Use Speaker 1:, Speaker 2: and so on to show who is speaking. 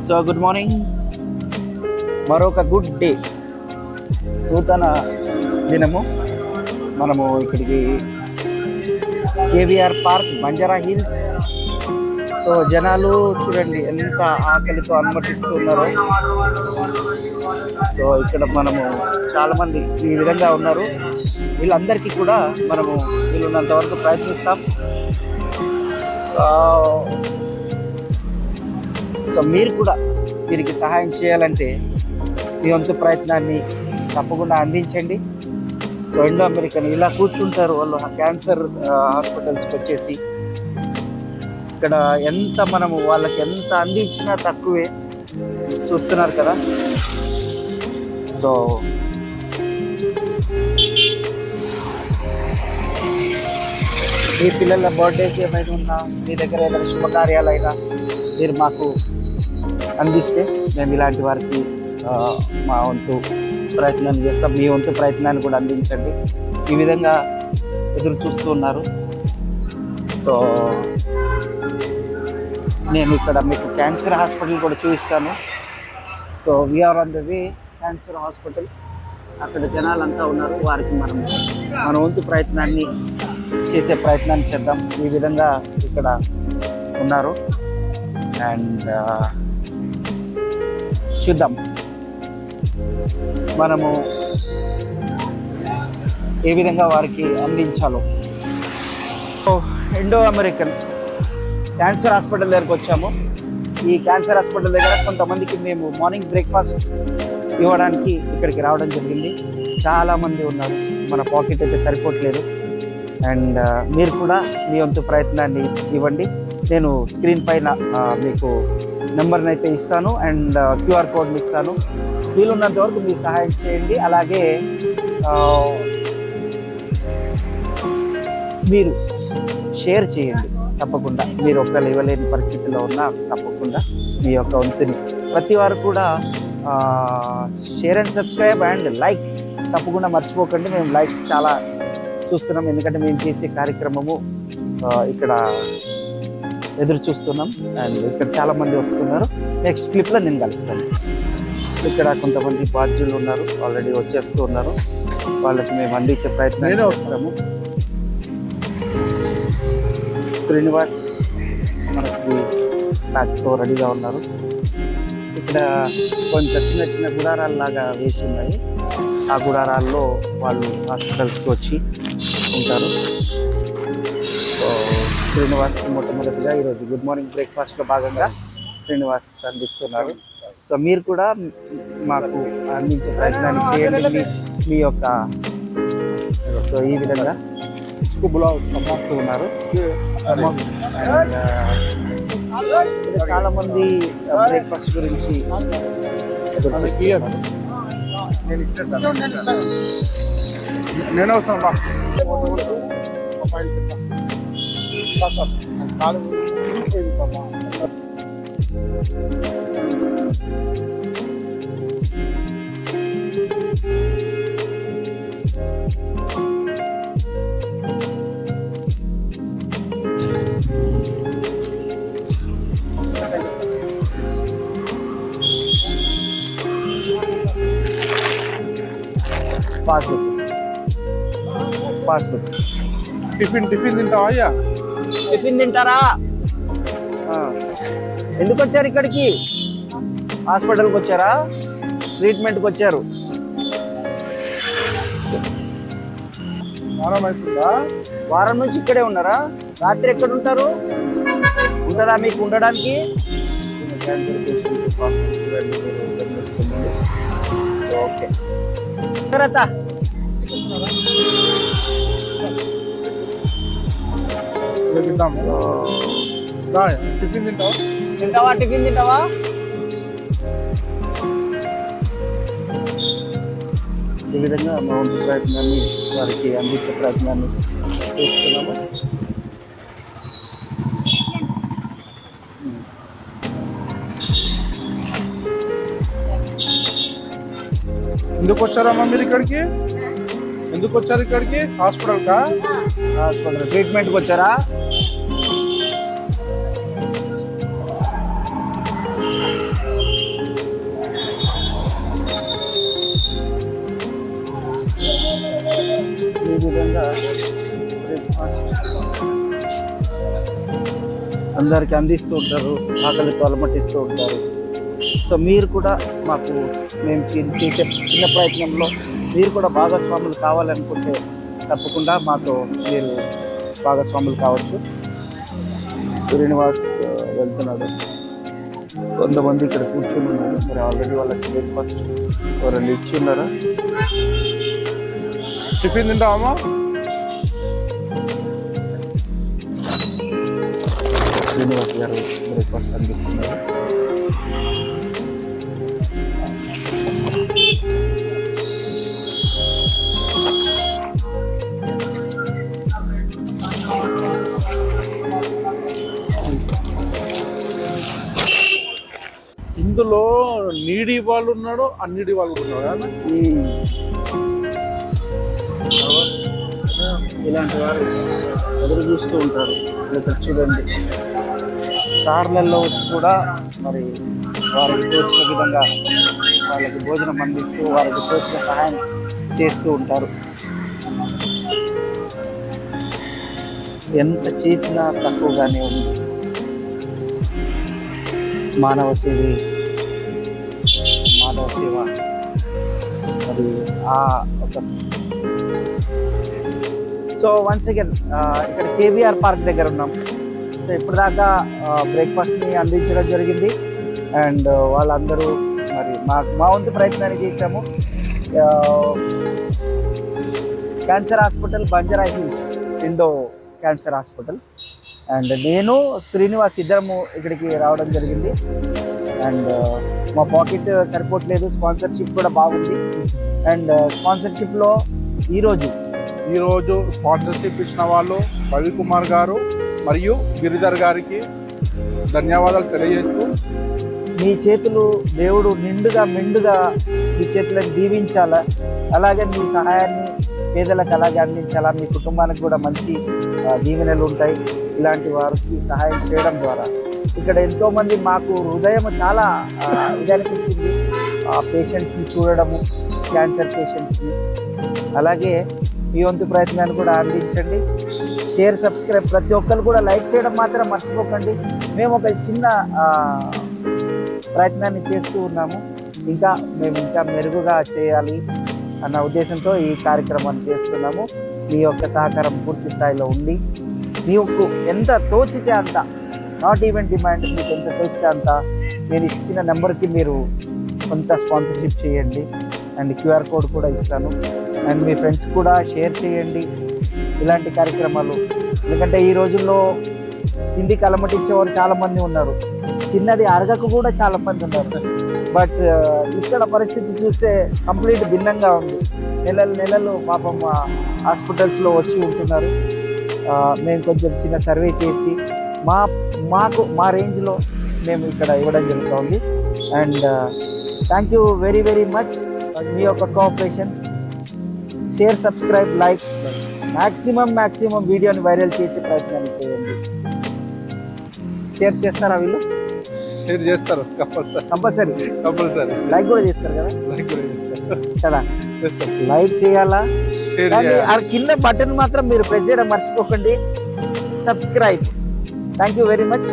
Speaker 1: So good morning, మరొక good day, నూతన దినము. మనము ఇక్కడికి KVR park, Banjara hills. So జనాలు చూడండి ఎంత ఆకలితో అనుమతిస్తున్నారో. సో ఇక్కడ మనము చాలామంది ఈ విధంగా ఉన్నారు. వీళ్ళందరికీ కూడా మనము వీళ్ళున్నంత వరకు ప్రయత్నిస్తాం. సో మీరు కూడా వీరికి సహాయం చేయాలంటే మీ వంతు ప్రయత్నాన్ని తప్పకుండా అందించండి. సో ఇండో అమెరికన్ ఇలా కూర్చుంటారు వాళ్ళు క్యాన్సర్ హాస్పిటల్స్కి వచ్చేసి. ఇక్కడ ఎంత మనము వాళ్ళకి ఎంత అందించినా తక్కువే, చూస్తున్నారు కదా. సో మీ పిల్లల బర్త్డేస్ ఏమైనా ఉన్నా, మీ దగ్గర ఏదైనా శుభకార్యాలైనా మీరు మాకు అందిస్తే మేము ఇలాంటి వారికి మా వంతు ప్రయత్నం చేస్తాం. మీ వంతు ప్రయత్నాన్ని కూడా అందించండి. ఈ విధంగా ఎదురు చూస్తూ ఉన్నారు. సో నేను ఇక్కడ మీకు క్యాన్సర్ హాస్పిటల్ కూడా చూపిస్తాను. So we're on the way cancer hospital. అక్కడ జనాలంతా ఉన్నారు. వారికి మనం మన వంతు ప్రయత్నాన్ని చేసే ప్రయత్నాన్ని చేద్దాం. ఈ విధంగా ఇక్కడ ఉన్నారు. అండ్ చూద్దాం మనము ఏ విధంగా వారికి అందించాలో. ఇండో అమెరికన్ క్యాన్సర్ హాస్పిటల్ దగ్గరకు వచ్చాము. ఈ క్యాన్సర్ హాస్పిటల్ దగ్గర కొంతమందికి మేము మార్నింగ్ బ్రేక్ఫాస్ట్ ఇవ్వడానికి ఇక్కడికి రావడం జరిగింది. చాలామంది ఉన్నారు, మన పాకెట్ అయితే సరిపోవట్లేదు. అండ్ మీరు కూడా మీ వంతు ప్రయత్నాన్ని ఇవ్వండి. నేను స్క్రీన్ పైన మీకు నెంబర్ని అయితే ఇస్తాను అండ్ క్యూఆర్ కోడ్ని ఇస్తాను. వీలున్నంత వరకు మీరు సహాయం చేయండి. అలాగే మీరు షేర్ చేయండి తప్పకుండా. మీరు ఒకవేళ ఇవ్వలేని పరిస్థితిలో ఉన్నా తప్పకుండా మీ యొక్క వంతుని ప్రతి వారు కూడా share and subscribe and like తప్పకుండా మర్చిపోకండి. మేము లైక్స్ చాలా చూస్తున్నాం, ఎందుకంటే మేము చేసే కార్యక్రమము ఇక్కడ ఎదురు చూస్తున్నాం. అండ్ ఇక్కడ చాలామంది వస్తున్నారు. నెక్స్ట్ క్లిప్లో నేను కలుస్తాను. ఇక్కడ కొంతమంది బాధ్యులు ఉన్నారు, ఆల్రెడీ వచ్చేస్తూ ఉన్నారు. వాళ్ళకి మేము అందించే ప్రయత్నం చేస్తాము. శ్రీనివాస్ మనకి ప్యాక్తో రెడీగా ఉన్నారు. ఇక్కడ కొంచెం చిన్న చిన్న గుడారాల్లాగా వేసి ఉన్నాయి. ఆ గుడారాల్లో వాళ్ళు హాస్పిటల్స్కి వచ్చి ఉంటారు. సో శ్రీనివాస్ మొట్టమొదటిగా ఈరోజు గుడ్ మార్నింగ్ బ్రేక్ఫాస్ట్లో భాగంగా శ్రీనివాస్ అందిస్తున్నారు. సో మీరు కూడా మాకు అందించే ప్రయత్నాన్ని చేయండి. మీ యొక్క సో ఈ విధంగా వస్తూ ఉన్నారు. చాలామంది బ్రేక్ఫాస్ట్ గురించి
Speaker 2: నేను వస్తాను.
Speaker 1: పాస్బుక్
Speaker 2: టిఫిన్ తింటావా? అయ్యా
Speaker 1: టిఫిన్ తింటారా? ఎందుకు వచ్చారు ఇక్కడికి? హాస్పిటల్కి వచ్చారా? ట్రీట్మెంట్కి వచ్చారు?
Speaker 2: వారం అవుతుందా?
Speaker 1: వారం నుంచి ఇక్కడే ఉన్నారా? రాత్రి ఎక్కడ ఉంటారు? ఉంటుందా మీకు ఉండడానికి? ఓకే తర్వాత
Speaker 2: టిఫిన్
Speaker 1: తింటావా? టిఫిన్ తింటావా? ఈ విధంగా మా వంతు ప్రయత్నాన్ని వారికి అందించే ప్రయత్నాన్ని చేస్తున్నాము.
Speaker 2: ఎందుకు వచ్చారమ్మా మీరు ఇక్కడికి? ఎందుకు వచ్చారు ఇక్కడికి? హాస్పిటల్కా?
Speaker 1: హాస్పిటల్ ట్రీట్మెంట్కి వచ్చారా? అందరికి అందిస్తూ ఉంటారు, ఆకలితో అలమటిస్తూ ఉంటారు. సో మీరు కూడా మాకు మేము చేసే చిన్న ప్రయత్నంలో మీరు కూడా భాగస్వాములు కావాలనుకుంటే తప్పకుండా మాతో మీరు భాగస్వాములు కావచ్చు. శ్రీనివాస్ వెళ్తున్నాడు, కొంతమంది ఇక్కడ కూర్చుని ఉన్నారు. మరి ఆల్రెడీ వాళ్ళకి బ్రేక్ఫాస్ట్ ఎవరైనా ఇచ్చి ఉన్నారా?
Speaker 2: టిఫిన్ తింటావమ్మా?
Speaker 1: శ్రీనివాస్ గారు బ్రేక్ఫాస్ట్ అందిస్తున్నారు.
Speaker 2: ఇందులో నీడి వాళ్ళు ఉన్నాడు, అన్నిడి వాళ్ళు ఉన్నాడు కదా.
Speaker 1: ఇలాంటి వారు ఎదురు చూస్తూ ఉంటారు. ఇక్కడ చూడండి, కార్లలో వచ్చి కూడా మరి వారికి తోచిన విధంగా వాళ్ళకి భోజనం అందిస్తూ వారికి తోచిన సహాయం చేస్తూ ఉంటారు. ఎంత చేసినా తక్కువగానే ఉంది. మానవ సేవ మరి ఆ ఒక సో వన్స్ అగైన్ ఇక్కడ కేవీఆర్ పార్క్ దగ్గర ఉన్నాం. సో ఇప్పుడు దాకా బ్రేక్ఫాస్ట్ని అందించడం జరిగింది. అండ్ వాళ్ళందరూ మరి మా వంతు ప్రయత్నాన్ని చేశాము. Cancer hospital, Banjara hills Indo cancer hospital, and నేను శ్రీనివాస్ ఇద్దరము ఇక్కడికి రావడం జరిగింది. అండ్ మా పాకెట్ సరిపోవట్లేదు, స్పాన్సర్షిప్ కూడా బాగుంది. అండ్ స్పాన్సర్షిప్లో ఈరోజు
Speaker 2: స్పాన్సర్షిప్ ఇచ్చిన వాళ్ళు రవికుమార్ గారు మరియు గిరిధర్ గారికి ధన్యవాదాలు తెలియజేస్తూ,
Speaker 1: మీ చేతులు దేవుడు నిండుగా మెండుగా మీ చేతులను దీవించాలా, అలాగే మీ సహాయాన్ని పేదలకు అలాగే అందించాలా. మీ కుటుంబానికి కూడా మంచి దీవెనలు ఉంటాయి ఇలాంటి వారికి సహాయం చేయడం ద్వారా. ఇక్కడ ఎంతోమంది మాకు హృదయం చాలా ఇదనిపించింది, పేషెంట్స్ని చూడడము, క్యాన్సర్ పేషెంట్స్ని. అలాగే మీ వంతు ప్రయత్నాన్ని కూడా అందించండి. షేర్, సబ్స్క్రైబ్, ప్రతి ఒక్కరు కూడా లైక్ చేయడం మాత్రం మర్చిపోకండి. మేము ఒక చిన్న ప్రయత్నాన్ని చేస్తూ ఉన్నాము, మేము ఇంకా మెరుగుగా చేయాలి అన్న ఉద్దేశంతో ఈ కార్యక్రమాన్ని చేస్తున్నాము. మీ యొక్క సహకారం పూర్తి స్థాయిలో ఉండి మీకు ఎంత తోచితే అంత, నాట్ ఈవెన్ డిమాండ్, మీకు ఎంత తోచితే అంత నేను ఇచ్చిన నెంబర్కి మీరు కొంత స్పాన్సర్షిప్ చేయండి. అండ్ క్యూఆర్ కోడ్ కూడా ఇస్తాను. అండ్ మీ ఫ్రెండ్స్ కూడా షేర్ చేయండి ఇలాంటి కార్యక్రమాలు. ఎందుకంటే ఈ రోజుల్లో తిండికి అలమటించేవారు చాలామంది ఉన్నారు, తిన్నది అరగకు కూడా చాలామంది ఉన్నారు. బట్ ఇక్కడ పరిస్థితి చూస్తే కంప్లీట్ భిన్నంగా ఉంది. నెలలు పాపం హాస్పిటల్స్లో వచ్చి ఉంటున్నారు. మేము కొంచెం చిన్న సర్వే చేసి మా రేంజ్లో మేము ఇక్కడ ఇవ్వడం జరుగుతుంది. And thank you very very much మీ యొక్క కోఆపరేషన్స్. షేర్, సబ్స్క్రైబ్, లైక్, మ్యాక్సిమం వీడియోని వైరల్ చేసే ప్రయత్నాన్ని చేయండి. షేర్ చేస్తారా? వీళ్ళు
Speaker 2: షేర్ చేస్తారు కంపల్సరీ.
Speaker 1: లైక్ కూడా చేస్తారు కదా. లైక్ చేయాలా? ఆ కింద బటన్ మాత్రం మీరు ప్రెస్ చేయడం మర్చిపోకండి. Subscribe. Thank you very much.